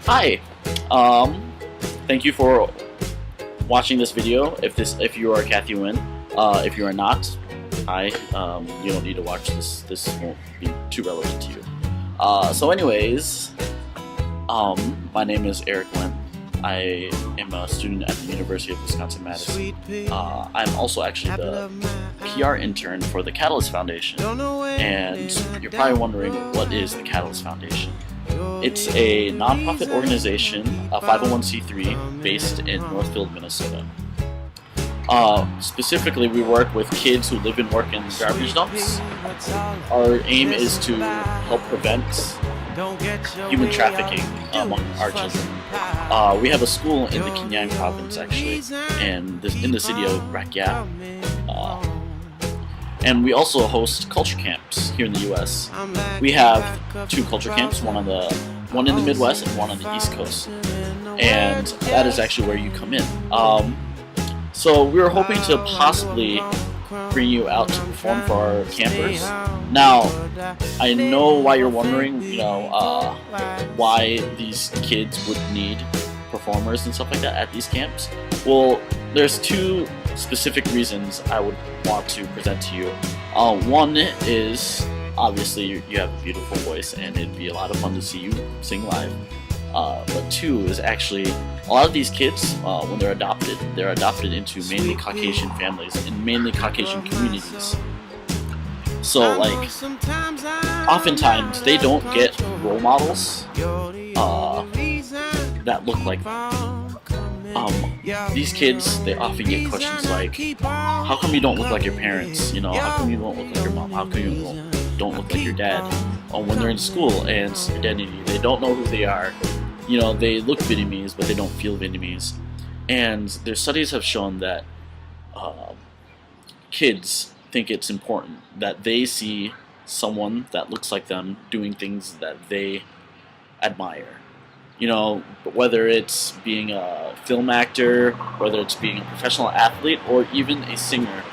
Hi. Um, Thank you for watching this video. If you are Cathy Nguyen, if you are not, hi. You don't need to watch this. This won't be too relevant to you. Anyways, my name is Eric Nguyen. I am a student at the University of Wisconsin-Madison. I'm also actually the PR intern for the Catalyst Foundation. And you're probably wondering, what is the Catalyst Foundation? It's a nonprofit organization, a 501c3, based in Northfield, Minnesota. Specifically, we work with kids who live and work in garbage dumps. Our aim is to help prevent human trafficking among our children. We have a school in the Kingyang province, actually, and in the city of Rakia. And we also host culture camps here in the U.S. We have 2 culture camps, one in the Midwest and one on the East Coast. And that is actually where you come in. So we were hoping to possibly bring you out to perform for our campers. Now, I know why you're wondering, why these kids would need performers and stuff like that at these camps. Well, there's 2 specific reasons I would want to present to you. One is, obviously, you have a beautiful voice and it'd be a lot of fun to see you sing live. But 2 is actually, a lot of these kids, when they're adopted into mainly Caucasian families and mainly Caucasian communities. So, like, oftentimes they don't get role models that look like them. These kids, they often get questions like, how come you don't look like your parents? How come you don't look like your mom? How come you don't look like your dad? When they're in school and identity, they don't know who they are. They look Vietnamese, but they don't feel Vietnamese. And their studies have shown that kids think it's important that they see someone that looks like them doing things that they admire. Whether it's being a film actor, whether it's being a professional athlete, or even a singer.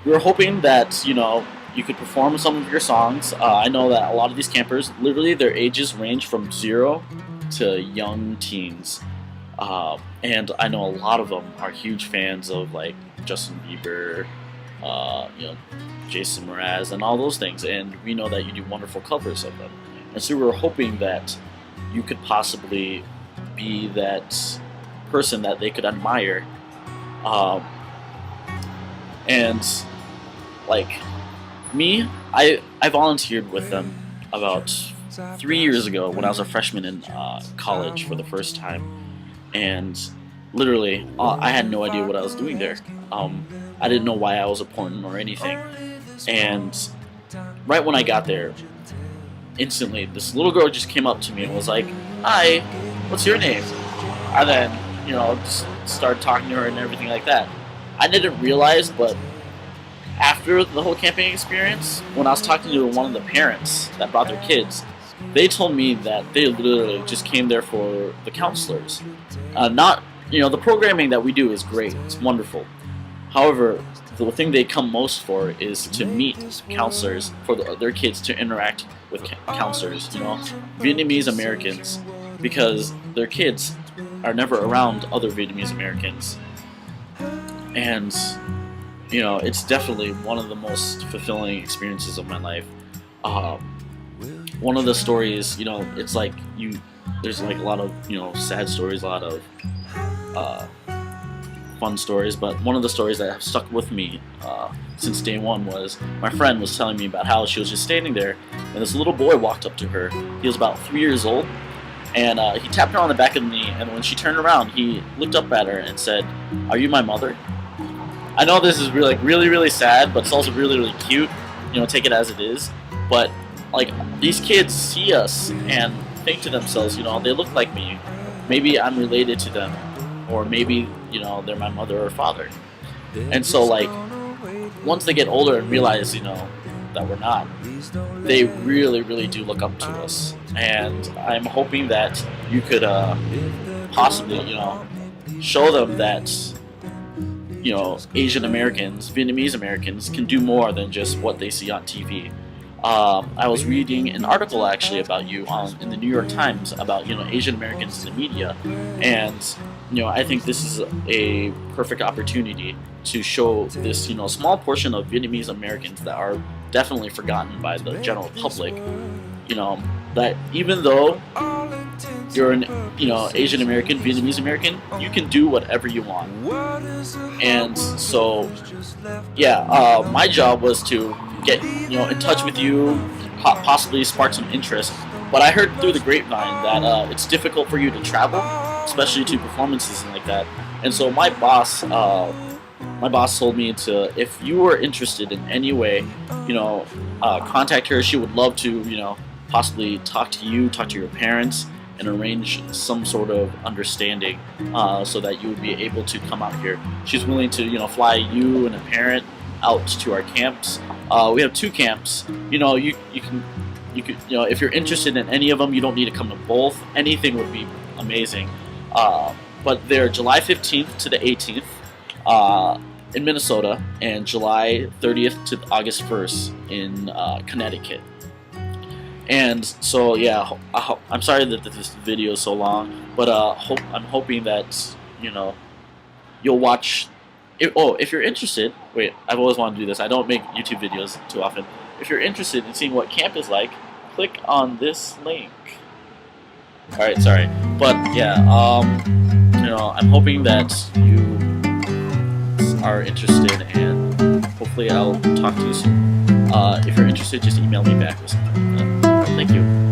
We're hoping that, you could perform some of your songs. I know that a lot of these campers, literally their ages range from 0 to young teens. And I know a lot of them are huge fans of, like, Justin Bieber, Jason Mraz, and all those things, and we know that you do wonderful covers of them. And so we were hoping that you could possibly be that person that they could admire. And like me, I volunteered with them about 3 years ago when I was a freshman in college for the first time, and literally I had no idea what I was doing there. I didn't know why I was important or anything. And right when I got there, instantly this little girl just came up to me and was like, "Hi, what's your name?" And then, just started talking to her and everything like that. I didn't realize, but after the whole camping experience, when I was talking to one of the parents that brought their kids, they told me that they literally just came there for the counselors. The programming that we do is great, it's wonderful. However, the thing they come most for is to meet counselors, for their kids to interact with counselors, Vietnamese Americans, because their kids are never around other Vietnamese Americans. And, it's definitely one of the most fulfilling experiences of my life. One of the stories, it's like there's like a lot of, sad stories, a lot of fun stories, but one of the stories that have stuck with me since day one was my friend was telling me about how she was just standing there and this little boy walked up to her. He was about 3 years old, and he tapped her on the back of the knee, and when she turned around, he looked up at her and said, "Are you my mother?" I know this is really, really sad, but it's also really, really cute. Take it as it is. But like, these kids see us and think to themselves, they look like me. Maybe I'm related to them, or maybe, they're my mother or father. And so, like, once they get older and realize, that we're not, they really, really do look up to us. And I'm hoping that you could possibly, show them that, Asian Americans, Vietnamese Americans can do more than just what they see on TV. I was reading an article actually about you in the New York Times about Asian Americans in the media, and I think this is a perfect opportunity to show this small portion of Vietnamese Americans that are definitely forgotten by the general public. That even though you're an Asian American, Vietnamese American, you can do whatever you want. And so yeah, my job was to get in touch with you, possibly spark some interest. But I heard through the grapevine that it's difficult for you to travel, especially to performances and like that. And so my boss told me to, if you were interested in any way, contact her. She would love to possibly talk to you, talk to your parents, and arrange some sort of understanding so that you would be able to come out here. She's willing to fly you and a parent out to our camps. We have 2 camps. You can if you're interested in any of them, you don't need to come to both. Anything would be amazing. But they're July 15th to the 18th in Minnesota, and July 30th to August 1st in Connecticut. And so yeah, I'm sorry that this video is so long, but I'm hoping that you'll watch. If you're interested, wait, I've always wanted to do this. I don't make YouTube videos too often. If you're interested in seeing what camp is like, click on this link. All right, sorry, but yeah, I'm hoping that you are interested, and hopefully I'll talk to you soon. If you're interested, just email me back or something. Thank you.